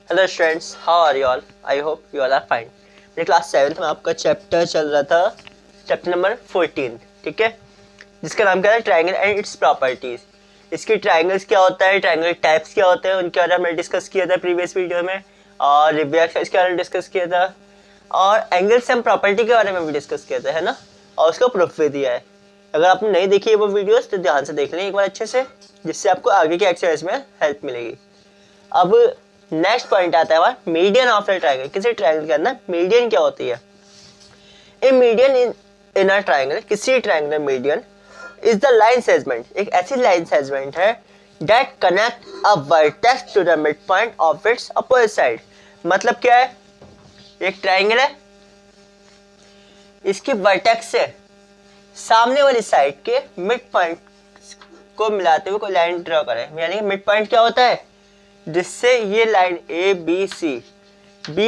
Hello students, how are you all? I hope you all are fine. मेरे class 7th में आपका chapter चल रहा था, चैप्टर नंबर 14, ठीक है, जिसका नाम क्या है ट्रायंगल एंड इट्स प्रॉपर्टीज। इसके ट्रायंगल्स क्या होता है, ट्रायंगल टाइप्स क्या होते हैं, उनके बारे में हमने डिस्कस किया था प्रीवियस वीडियो में, और रिव्यू एक्सरसाइज के बारे में डिस्कस किया था, और एंगल्स एंड प्रॉपर्टी के बारे में भी डिस्कस किया था, है ना, और उसका प्रूफ भी दिया है। अगर आपने नहीं देखी है वो वीडियोस तो ध्यान से देख लें एक बार अच्छे से, जिससे आपको आगे के एक्सरसाइज में हेल्प मिलेगी। अब नेक्स्ट पॉइंट आता है हमारा मीडियन ऑफ द ट्रायंगल। किसी ट्रायंगल के अंदर मीडियन क्या होती है? A median in a triangle, किसी triangle median is the line segment, एक ऐसी लाइन सेगमेंट है that connect a vertex to the mid point of its opposite side. मतलब क्या है, एक ट्रायंगल है, इसकी वर्टेक्स से सामने वाली साइड के मिड पॉइंट को मिलाते हुए कोई लाइन ड्रॉ करें। यानी मिड पॉइंट क्या होता है, जिससे ये line A B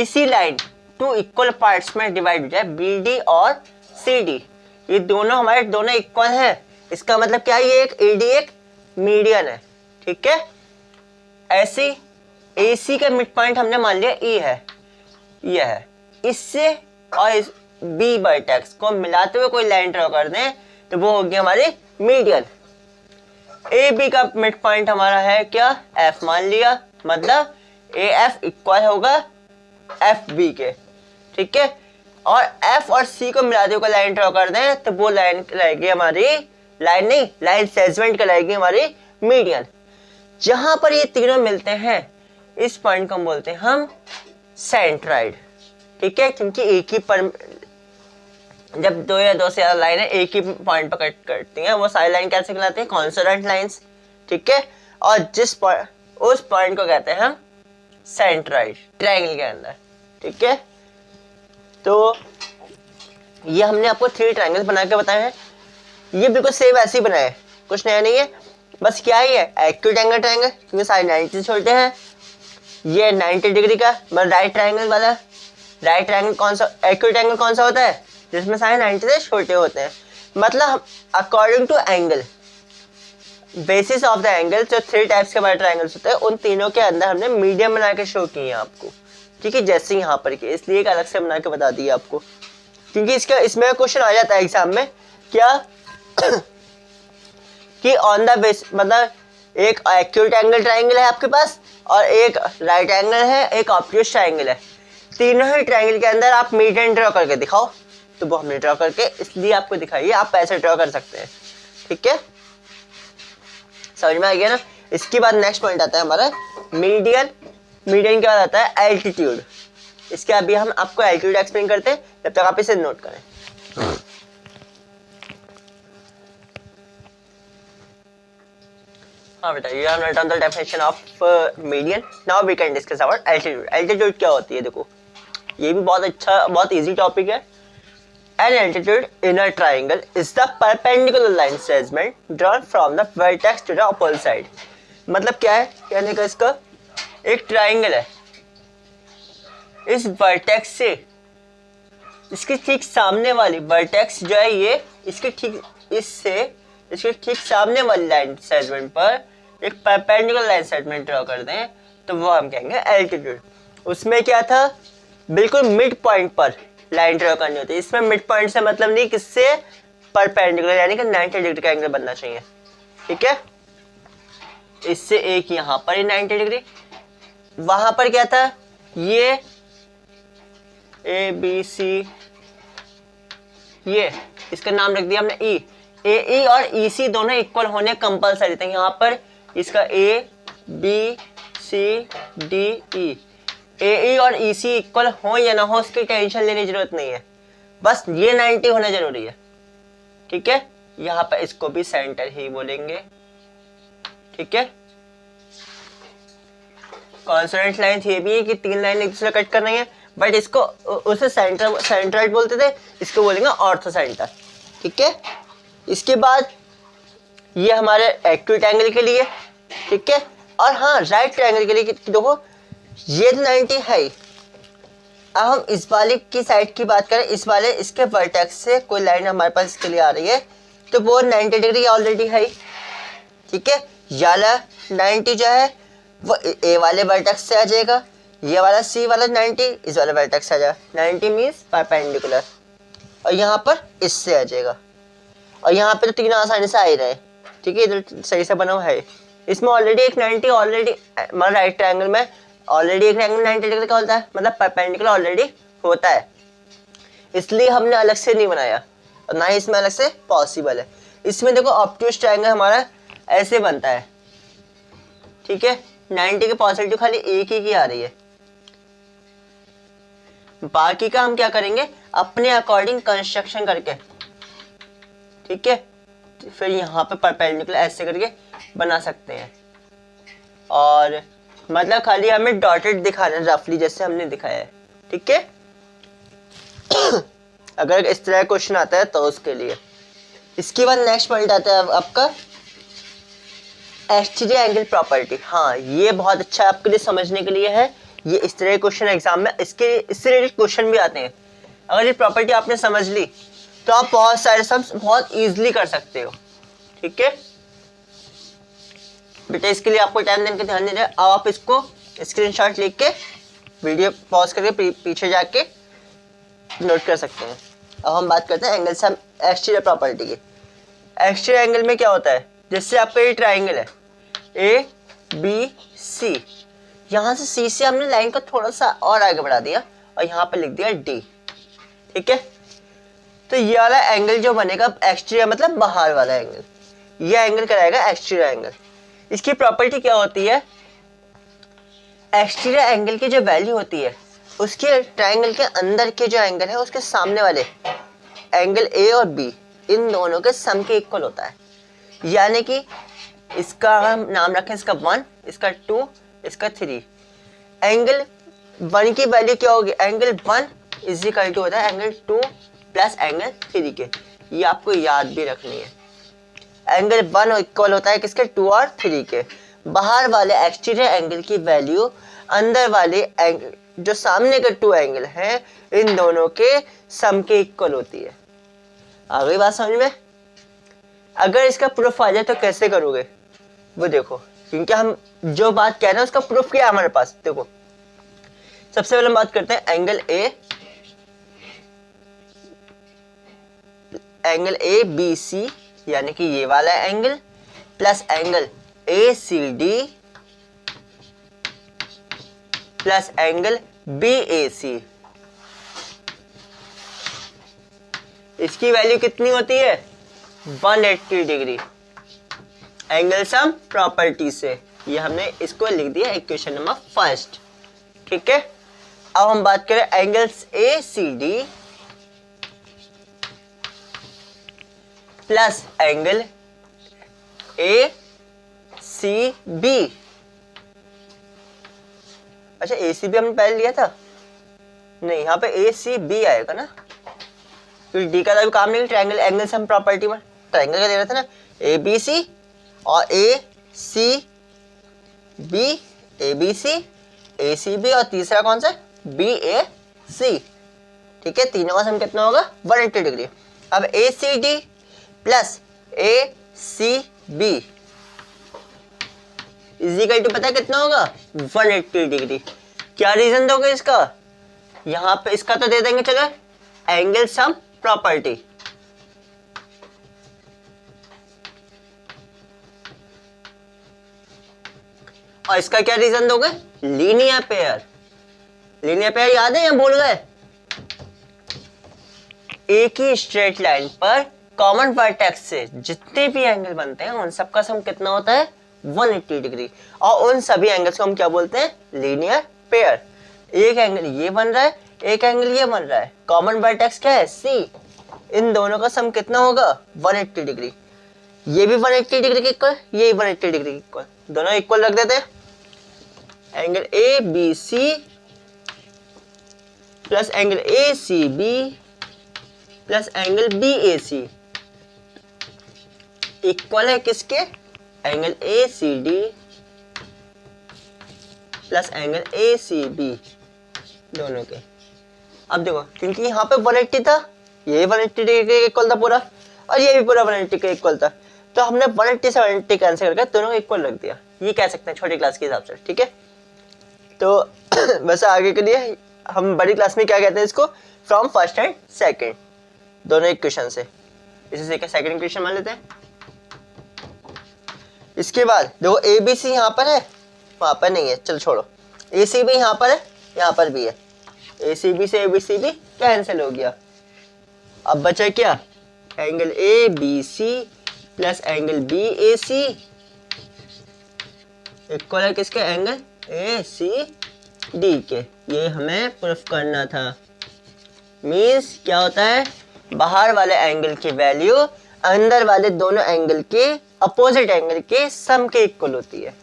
C line two equal parts में डिवाइड हो जाए, बी डी और सी डी। ये दोनों हमारे दोनों इक्वल हैं, इसका मतलब क्या है, ये एक ए डी एक मीडियन है, ठीक है। ऐसी ए सी का मिड पॉइंट हमने मान लिया ई है, ये है, इससे और इस बी वर्टेक्स को मिलाते हुए कोई लाइन ड्रॉ कर दें तो वो होगी हमारी मीडियन। ए बी का मिड पॉइंट हमारा है क्या, एफ मान लिया, मतलब ए एफ इक्वल होगा एफ बी के, ठीक है। और एफ और सी को मिलाते हुए लाइन ड्रॉ कर दें तो वो लाइन रहेगी हमारी, लाइन नहीं, लाइन सेगमेंट कहलाएगी हमारी मीडियन। जहां पर ये तीनों मिलते हैं इस पॉइंट को हम बोलते हैं हम सेंट्राइड, ठीक है, क्योंकि एक ही पर जब दो या दो से ज्यादा लाइन है एक ही पॉइंट पर कट करती हैं वो सारी लाइन कैसे कहलाती है, कॉन्सोनेंट लाइंस, ठीक है। और उस पॉइंट को कहते हैं हम सेंट्राइड ट्रायंगल के अंदर, ठीक है। तो ये हमने आपको 3 ट्रायंगल बना के बताए हैं, ये बिल्कुल सेम ऐसे ही बनाए, कुछ नया नहीं है, बस क्या ही है एक्यूट एंगल ट्रायंगल, क्योंकि सारे 90 छोड़ते हैं। ये 90 डिग्री का मतलब राइट ट्रायंगल वाला, राइट ट्रायंगल कौन सा, एक्यूट एंगल कौन सा होता है, जिसमें सारे 90 से छोटे होते हैं। मतलब according to angle, basis of the angle, जो 3 टाइप्स के हमारे ट्रायंगल्स होते हैं उन तीनों के अंदर हमने मीडियम बना के शो किए हैं आपको, ठीक है, जैसे यहाँ पर किए, इसलिए एक अलग से बना के बता दिया आपको, क्योंकि इसमें क्वेश्चन आ जाता है एग्जाम में क्या कि ऑन द बेस, मतलब एक एक्यूट एंगल ट्रायंगल है आपके पास और एक राइट एंगल है, एक ऑब्ट्यूज ट्रायंगल है, तीनों ही ट्रायंगल के अंदर आप मीडियन ड्रॉ करके दिखाओ, तो वो हमने ड्रॉ करके इसलिए आपको दिखाइए, आप ऐसे ड्रॉ कर सकते हैं, ठीक है, समझ में आ गया ना। इसके बाद नेक्स्ट पॉइंट आता है हमारा मीडियन। मीडियन के बाद आता है एल्टीट्यूड। इसके अभी हम आपको एल्टीट्यूड एक्सप्लेन करते हैं, जब तक आप इसे नोट करें। हाँ बेटा, you have written the definition of median. Now we can discuss about altitude. Altitude क्या होती है, देखो ये भी बहुत अच्छा, बहुत इजी टॉपिक है। An altitude in a triangle is the perpendicular line segment drawn from the vertex to the opposite side. मतलब क्या है कहने का, इसका एक ट्राइंगल है, इस वर्टेक्स से इसके ठीक सामने वाली वर्टेक्स जो है ये, इसके ठीक इससे इसके ठीक सामने वाली लाइन सेगमेंट पर एक परपेंडिकुलर लाइन सेगमेंट ड्रॉ कर दें तो वो हम कहेंगे एल्टीट्यूड। उसमें क्या था, बिल्कुल मिड पॉइंट पर लाइन ड्रॉ करनी होती है। इसमें मिड पॉइंट से मतलब नहीं, किससे, परपेंडिकुलर, यानी कि 90 डिग्री का एंगल बनना चाहिए, ठीक है। इससे एक यहाँ पर ही 90 डिग्री, वहां पर क्या था, ये ए बी सी, ये इसका नाम रख दिया हमने ई, ए ई और ई सी दोनों इक्वल होने कंपलसरी थे। यहाँ पर इसका ए बी सी डी ई, ए ई और ई सी इक्वल हो या ना हो उसकी टेंशन लेने की जरूरत नहीं है, बस ये 90 होना जरूरी है, ठीक है। यहाँ पर इसको भी सेंटर ही बोलेंगे, ठीक है। कॉन्सोनेंट लाइन ये भी है कि 3 लाइन एक दूसरे कट कर रही है, बट इसको उसे सेंट्राइड बोलते थे, इसको बोलेंगे ऑर्थो सेंटर, ठीक है। इसके बाद ये हमारे एक्यूट एंगल के लिए, ठीक है। और हाँ, राइट ट्रायंगल के लिए देखो ये 90 है। अब हम इस वाले की साइड की बात करें, इस वाले इसके वर्टेक्स से कोई लाइन हमारे पास इसके लिए आ रही है तो वो 90 डिग्री ऑलरेडी है, ठीक है। याला 90 जो है वो ए वाले वर्टेक्स से आ जाएगा, ये वाला सी वाला 90, इस वाला वर्टेक्स आ जाएगा 90 मीन्स परपेंडिकुलर, और यहाँ पर इससे आ जाएगा, और यहाँ पे तो तीनों आसानी से आ ही रहे, ठीक है, इधर सही से बना हुआ है। इसमें ऑलरेडी एक 90 ऑलरेडी मतलब राइट ट्रायंगल में ऑलरेडी एक एंगल 90 डिग्री का होता है, मतलब परपेंडिकुलर ऑलरेडी होता है, इसलिए हमने अलग से नहीं बनाया, और ना ही इसमें अलग से पॉसिबल है। इसमें देखो ऑब्ट्यूज ट्रायंगल हमारा ऐसे बनता है, ठीक है, 90 की पॉसिबिलिटी खाली एक ही की आ रही है, बाकी का हम क्या करेंगे अपने अकॉर्डिंग कंस्ट्रक्शन करके, ठीक है, फिर यहाँ पे परपेंडिकुलर ऐसे करके बना सकते हैं, और मतलब खाली हमें डॉटेड दिखाना है रफली जैसे हमने दिखाया है, ठीक है। अगर इस तरह क्वेश्चन आता है तो उसके लिए। इसके बाद नेक्स्ट पॉइंट आता है आपका एक्सटीरियर एंगल प्रॉपर्टी। हाँ, ये बहुत अच्छा आपके लिए समझने के लिए है, ये इस तरह के क्वेश्चन एग्जाम में इससे रिलेटेड क्वेश्चन भी आते हैं। अगर ये प्रॉपर्टी आपने समझ ली तो आप बहुत सारे सम्स बहुत इजीली कर सकते हो, ठीक है बेटा। इसके लिए आपको टाइम देने का ध्यान देना है। अब आप इसको स्क्रीनशॉट लिख के वीडियो पॉज करके पीछे जाके नोट कर सकते हैं। अब हम बात करते हैं एंगल सम एक्सटीरियर प्रॉपर्टी की। एक्सटीरियर एंगल में क्या होता है, जैसे आपका ये ट्राइंगल है ए बी सी, यहाँ से सी से हमने लाइन को थोड़ा सा और आगे बढ़ा दिया और यहाँ पे लिख दिया डी, ठीक है। तो ये वाला एंगल जो बनेगा एक्सटीरियर मतलब बाहर वाला एंगल, ये एंगल कराएगा एक्सटीरियर एंगल। इसकी प्रॉपर्टी क्या होती है, एक्सटीरियर एंगल की जो वैल्यू होती है उसके ट्राइंगल के अंदर के जो एंगल है उसके सामने वाले एंगल ए और बी इन दोनों के सम के इक्वल होता है। यानी कि इसका हम नाम रखें, इसका 1, इसका 2, इसका 3। एंगल 1 की वैल्यू क्या होगी, एंगल 1 इज इक्वल टू होता है एंगल 2 प्लस एंगल 3 के। ये आपको याद भी रखनी है। एंगल 1 इक्वल होता है किसके, 2 और 3 के। बाहर वाले एक्सटीरियर एंगल की वैल्यू अंदर वाले एंगल जो सामने के 2 एंगल हैं इन दोनों के सम के इक्वल होती है। आ गई बात समझ में। अगर इसका प्रूफ आ जाए तो कैसे करोगे वो देखो, क्योंकि हम जो बात कह रहे हैं उसका प्रूफ क्या है हमारे पास। देखो सबसे पहले हम बात करते हैं एंगल ए बी सी, यानी कि ये वाला angle plus angle A C D plus angle B A C. इसकी वैल्यू कितनी होती है, 180 डिग्री एंगल सम प्रॉपर्टी से। ये हमने इसको लिख दिया इक्वेशन नंबर 1, ठीक है। अब हम बात करें angles A C D plus angle A C B. अच्छा ए सी बी हमने पहले लिया था, नहीं यहाँ पे ए सी बी आएगा ना, क्योंकि डी का तो काम नहीं, ट्रायंगल एंगल सम प्रॉपर्टी में ट्रायंगल का दे रहा था ना, ए बी सी और ए सी बी और तीसरा कौन सा, बी ए सी, ठीक है। तीनों का सम कितना होगा, 180 डिग्री। अब A C D plus A C B equal to पता है कितना होगा, 180 डिग्री। क्या रीजन दोगे इसका, यहाँ पे इसका तो दे देंगे चलो एंगल सम प्रॉपर्टी, और इसका क्या रीजन दोगे, लीनियर पेयर। लीनियर पेयर याद है या भूल गए, एक ही स्ट्रेट लाइन पर कॉमन वर्टेक्स से जितने भी एंगल बनते हैं उन सबका सम कितना होता है, 180 डिग्री। और उन सभी एंगल्स को हम क्या बोलते हैं, लीनियर पेयर। एक एंगल ये बन रहा है, एक एंगल ये बन रहा है, कॉमन वर्टेक्स क्या है, सी। इन दोनों का सम कितना होगा, 180 डिग्री। ये भी 180 डिग्री के इक्वल, ये भी 180 डिग्री के इक्वल, दोनों इक्वल रख देते हैं। Angle A B C plus angle A C B plus angle B A C equal है किसके, angle A C D plus angle A C B दोनों के। अब देखो क्योंकि यहाँ पे 180 था, ये 180 डिग्री के इक्वल था पूरा, और ये भी पूरा 180 के इक्वल था, तो हमने 180 से 180 कैंसिल करके दोनों को इक्वल रख दिया। ये कह सकते हैं छोटी क्लास के हिसाब से, ठीक है। तो वैसे आगे के लिए हम बड़ी क्लास में क्या कहते हैं इसको, फ्रॉम फर्स्ट एंड सेकंड, दोनों एक क्वेश्चन से। इसे सेकंड क्वेश्चन मान लेते हैं। इसके बाद देखो ए बी सी यहाँ पर है, वहां पर नहीं है, चल छोड़ो। ए सी भी यहाँ पर है, यहाँ पर भी है। ए सी बी से ए बी सी भी कैंसिल हो गया। अब बचा क्या, angle A B C plus angle B A C equal है किसके, एंगल ए सी डी के। ये हमें प्रूफ करना था। मीन्स क्या होता है, बाहर वाले एंगल की वैल्यू अंदर वाले दोनों एंगल के अपोजिट एंगल के सम के इक्वल होती है।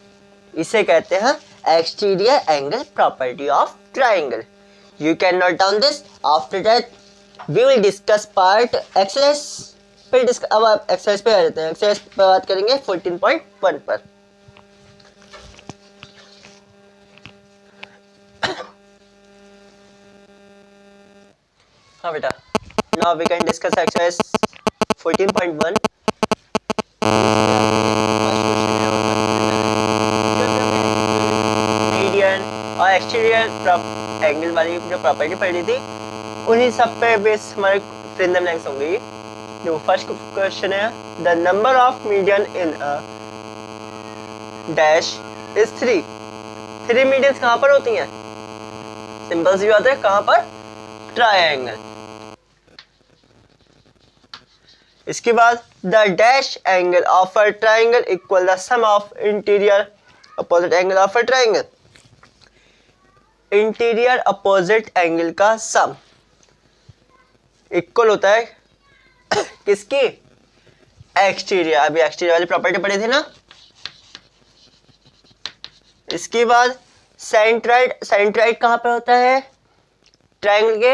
इसे कहते हैं exterior angle property of triangle. You can note down this. After that we will discuss part exercise. फिर अब आप एक्सरसाइज पे आ जाते हैं। एक्सरसाइज पे बात करेंगे 14.1 पर। हाँ बेटा, now we can discuss exercise 14.1। Median और एक्सटीरियर एंगल वाली जो प्रॉपर्टी पढ़ी थी, उन्हीं सब पे बेस हमारे फ्रेंडम लैंग्स होंगी। जो फर्स्ट क्वेश्चन है, the number of median in a dash is 3। 3 medians कहाँ पर होती हैं? सिंपल सी बात है, कहाँ पर? ट्रायंगल। इसके बाद the dash angle of a triangle equal the sum of interior opposite angle of a triangle. Interior opposite angle का सम इक्वल होता है किसकी? एक्सटीरियर। अभी एक्सटीरियर वाली प्रॉपर्टी पढ़ी थी ना। इसके बाद सेंट्राइड। सेंट्राइड कहां पे होता है? ट्राइंगल के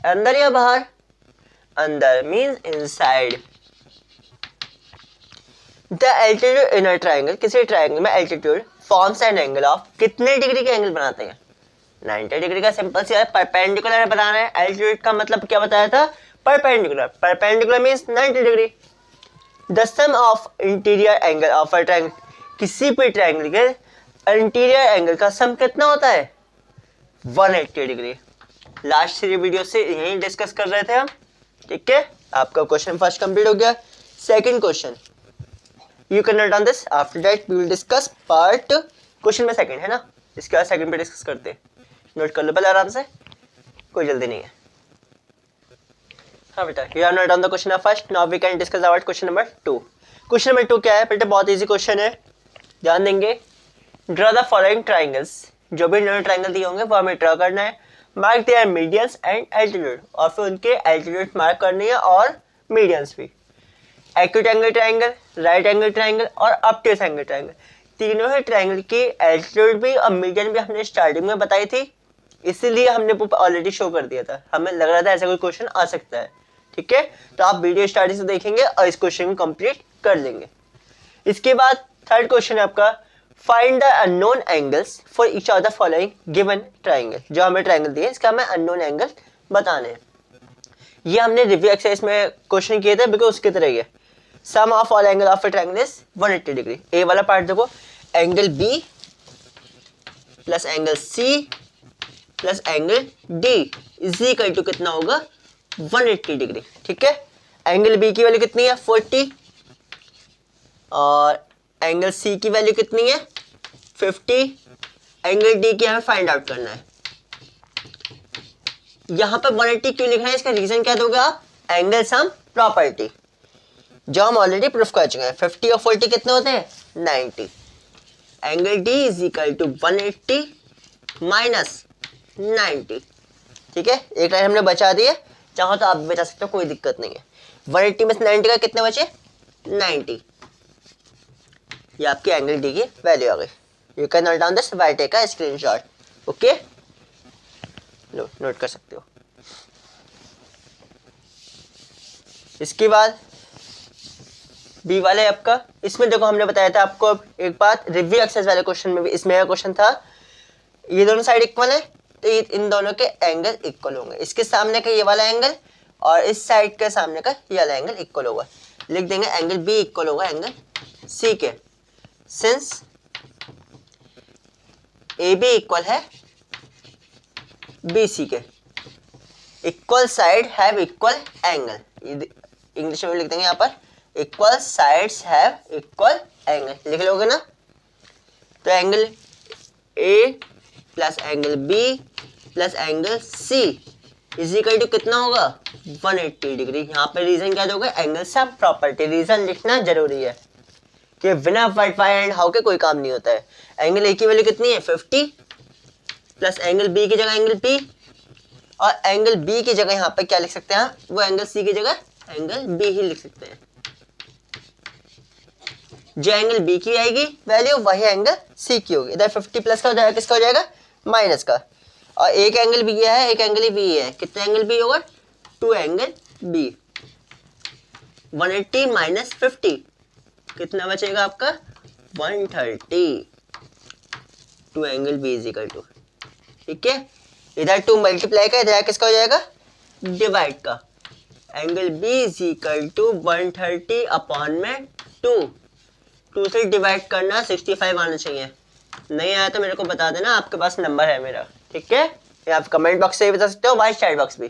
अंदर या बाहर? अंदर, means inside. The altitude in a triangle, किसी ट्राइंगल में altitude forms an angle of, कितने डिग्री के एंगल बनाते हैं? 90 डिग्री का। सिंपल सी है, परपेंडिकुलर बनाना है। एल्टीट्यूड का मतलब क्या बताया था? Perpendicular. Perpendicular means 90 degree. The sum of interior angle of a triangle, किसी भी ट्राइंगल के इंटीरियर एंगल का सम कितना होता है? 180 डिग्री। लास्ट 3 वीडियो से यही डिस्कस कर रहे थे हम। ठीक है, आपका क्वेश्चन फर्स्ट कंप्लीट हो गया। Second question, you can note down this. After that we will discuss part, question में सेकंड है ना, इसके बाद सेकंड पे डिस्कस करते हैं। नोट कर लो पहले आराम से, कोई जल्दी नहीं है। हाँ बेटा, you have note down the question first. Now we can discuss about question number 2। Question number 2 क्या है बेटा? बहुत इजी क्वेश्चन है, ध्यान देंगे। ड्रॉ द फॉलोइंग ट्राइंगल्स, जो भी इन्होंने ट्राइंगल दिए होंगे वो हमें ड्रॉ करना है। Mark their medians and altitude, और फिर उनके एल्टीट्यूड मार्क करनी है और मीडियंस भी। Acute angle triangle, right angle triangle और ऑब्ट्यूस एंगल ट्राइंगल, तीनों ही ट्राइंगल की एल्टीट्यूड भी और मीडियन भी हमने स्टार्टिंग में बताई थी, इसीलिए हमने वो ऑलरेडी शो कर दिया था। हमें लग रहा था ऐसा कोई क्वेश्चन आ सकता है। ठीक है, तो आप वीडियो स्टार्टिंग से देखेंगे और इस क्वेश्चन को कंप्लीट कर लेंगे। इसके बाद थर्ड क्वेश्चन है आपका, find the unknown angles for each of the following given triangle. जो हमें ट्राइंगल दिए इसका हमें अननोन एंगल बताने हैं। ये हमने रिव्यू एक्सरसाइज में क्वेश्चन किए थे, बिकॉज उसकी तरह ही है। Sum of all angle of a triangle is 180 डिग्री। ए वाला पार्ट देखो, angle B plus angle C plus angle D is equal to कितना होगा? 180 डिग्री। ठीक है, एंगल बी की वैल्यू कितनी है? 40, और एंगल सी की वैल्यू कितनी है? 50। एंगल डी की हमें फाइंड आउट करना है। यहां पर 180 क्यों लिखा है? इसका रीजन क्या दोगे आप? एंगल सम प्रॉपर्टी, जो हम ऑलरेडी प्रूफ कर चुके हैं। 50 और 40 कितने होते हैं? 90। Angle D is equal to 180 minus 90। ठीक है, एक लाइन हमने बचा दी है, चाहो तो आप भी बचा सकते हो, कोई दिक्कत नहीं है। 180 में से 90 का कितने बचे? 90। ये आपकी एंगल डी की वैल्यू आ गई। You can note down this by take a screenshot. Okay, लो नोट कर सकते हो। इसके बाद बी वाले आपका, इसमें देखो हमने बताया था आपको एक बात, रिव्यू एक्सरसाइज वाले क्वेश्चन में भी इसमें क्वेश्चन था, ये दोनों साइड इक्वल है तो इन दोनों के एंगल इक्वल होंगे। इसके सामने का ये वाला एंगल और इस साइड के सामने का ये वाला एंगल इक्वल होगा। लिख देंगे एंगल बी इक्वल होगा एंगल सी के, सिंस ए बी इक्वल है BC के equal side have equal angle, English में लिख देंगे यहाँ पर equal sides have equal angle, लिख लोगे ना। तो angle A plus angle B plus angle C is equal to कितना होगा 180 डिग्री। यहाँ पे रीजन क्या दोगे, एंगल सम प्रॉपर्टी, रीजन लिखना जरूरी है कि बिना वाइट एंड हाउ के कोई काम नहीं होता है। एंगल A की वैल्यू कितनी है 50 प्लस एंगल B की जगह एंगल P, और एंगल B की जगह यहाँ पे क्या लिख सकते हैं, वो एंगल C की जगह एंगल B ही लिख सकते हैं। जो एंगल B की आएगी वैल्यू वही एंगल C की होगी। इधर 50 प्लस का हो जाएगा, किसका हो जाएगा माइनस का, और एक एंगल B है एक एंगल B है, कितना एंगल B होगा 2 एंगल B। 180 माइनस 50 कितना बचेगा आपका 130, 2 angle B is equal to, ठीक है। इधर 2 मल्टीप्लाई का, इधर किसका हो जाएगा डिवाइड का, angle B is equal to 130 upon में 2 से डिवाइड करना 65 आना चाहिए, नहीं आया तो मेरे को बता देना, आपके पास नंबर है मेरा, ठीक है। या आप कमेंट बॉक्स से भी बता सकते हो, वाइस चैट बॉक्स भी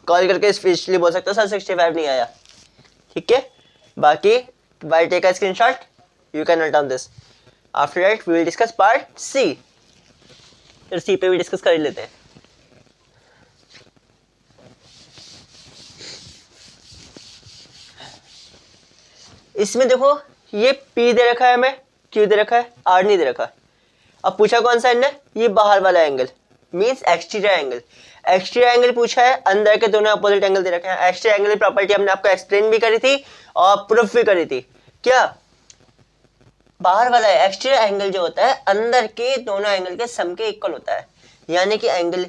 कॉल करके स्पेशली बोल सकते हो सर 65 नहीं आया, ठीक है। बाकी while take a screenshot you can note down this. After that we will discuss part C, फिर C पे भी डिस्कस कर लेते हैं। इसमें देखो ये P दे रखा है हमें, Q दे रखा है, R नहीं दे रखा। अब पूछा कौन सा है, ये बाहर वाला angle means exterior angle, exterior angle पूछा है, अंदर के दोनों अपोजिट एंगल दे रखे हैं। एक्सटीरियर एंगल की प्रॉपर्टी हमने आपको एक्सप्लेन भी करी थी और प्रूफ भी करी थी। क्या बाहर वाला एक्सटीरियर एंगल जो होता है अंदर के दोनों एंगल के सम के इक्वल होता है, यानी कि एंगल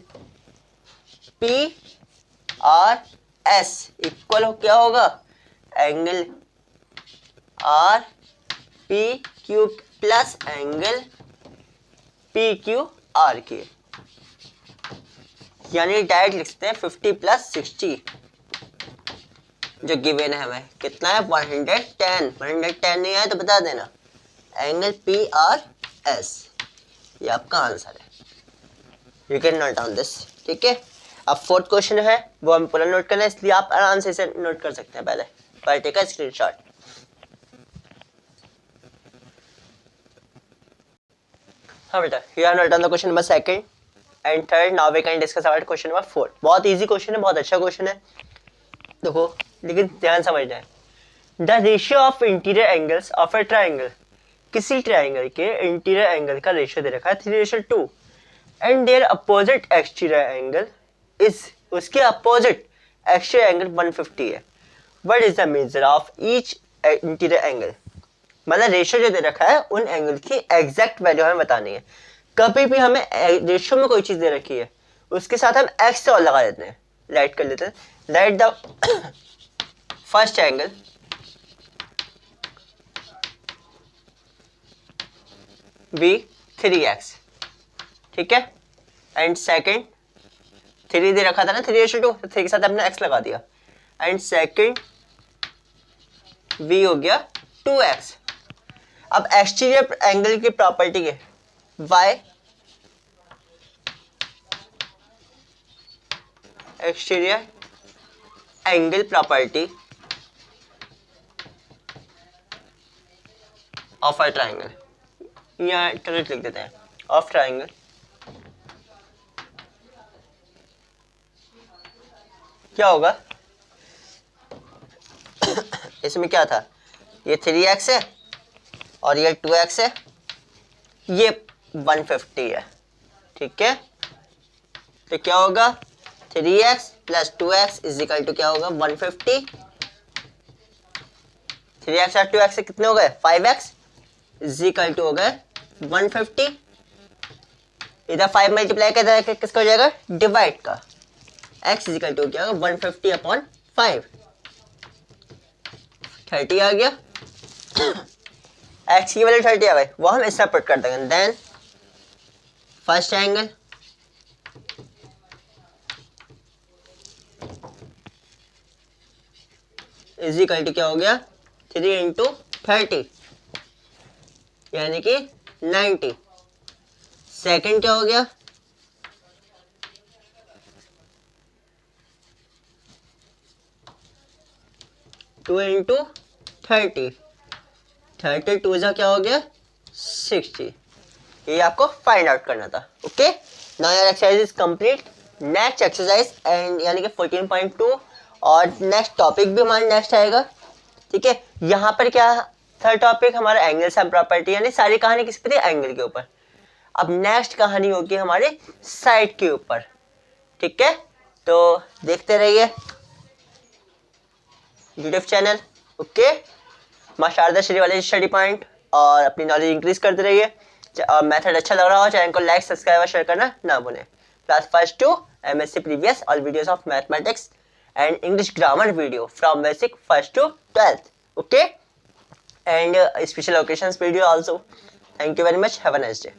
PRS इक्वल क्या होगा angle RPQ plus angle PQR के, यानी डायरेक्ट लिख सकते हैं 50 प्लस 60 जो गिवन है हमें कितना है 110 नहीं आया तो बता देना, एंगल PRS ये आपका आंसर है। You can note down this, ठीक है। अब फोर्थ क्वेश्चन है वो हम पूरा नोट करना है, इसलिए आप आराम से इसे नोट कर सकते हैं। पहले पर टेक अ स्क्रीनशॉट। हाँ बेटा, you have note down the question number second and third. Now we can discuss about question number 4। बहुत इजी क्वेश्चन है, बहुत अच्छा क्वेश्चन है, देखो लेकिन ध्यान समझना है। The ratio of interior angles of a triangle, किसी ट्राइंगल के इंटीरियर एंगल का रेशियो दे रखा है 3:2 and their opposite exterior angle is, उसके अपोजिट एक्सटीरियर एंगल 150 है। What is the measure of each interior angle, मतलब रेशियो जो दे रखा है उन एंगल की एग्जैक्ट वैल्यू हमें बतानी है। कभी भी हमें रेशियो में कोई चीज दे रखी है उसके साथ हम एक्स और लगा देते हैं, राइट कर लेते हैं। Write the first angle be 3x, ठीक है, एंड सेकंड 3 दे रखा था ना 3:2, तो 3 के साथ हमने x लगा दिया, एंड सेकंड v हो गया 2x। अब एक्सटीरियर एंगल की प्रॉपर्टी है y exterior angle property of a triangle, यहाँ करेक्ट लिख देते हैं ऑफ ट्राइंगल क्या होगा इसमें क्या था, ये 3x है और ये 2x है, ये 150 है, ठीक है। तो क्या होगा 3x plus 2x is equal to क्या होगा 150। 3x और 2x से कितने हो गए 5x इज इक्वल टू हो गए 150। इधर 5 मल्टीप्लाई कर किसका हो जाएगा डिवाइड का, x इज इक्वल टू क्या होगा 150 अपॉन 5, 30 आ गया। x की वैल्यू 30 आ गई, वो हम इसमें पुट कर देंगे। Then first angle is equal to क्या हो गया 3 इंटू 30 यानी कि 90। सेकंड क्या हो गया 2 इंटू 30, 32 जा क्या हो गया 60। ये आपको फाइंड आउट करना था। Okay, now your exercise is complete. Next exercise and यानी कि 14.2 और नेक्स्ट टॉपिक भी हमारा नेक्स्ट आएगा। ठीक है, यहाँ पर क्या थर्ड टॉपिक हमारा एंगल्स एंड प्रॉपर्टी, यानी सारी कहानी किस पे थी, एंगल के ऊपर। अब नेक्स्ट कहानी होगी हमारे साइड के ऊपर। ठीक है, तो देखते रहिए यूट्यूब चैनल। ओके, मां शारदा श्री वाले स्टडी पॉइंट, और अपनी नॉलेज इंक्रीज करते रहिए। और मेथड अच्छा लग रहा हो चैनल को लाइक सब्सक्राइब और शेयर करना ना भूलें। Class first to MSc previous all videos of mathematics and English grammar video from basic first to 12th। Okay, and special occasions video also. Thank you very much. Have a nice day.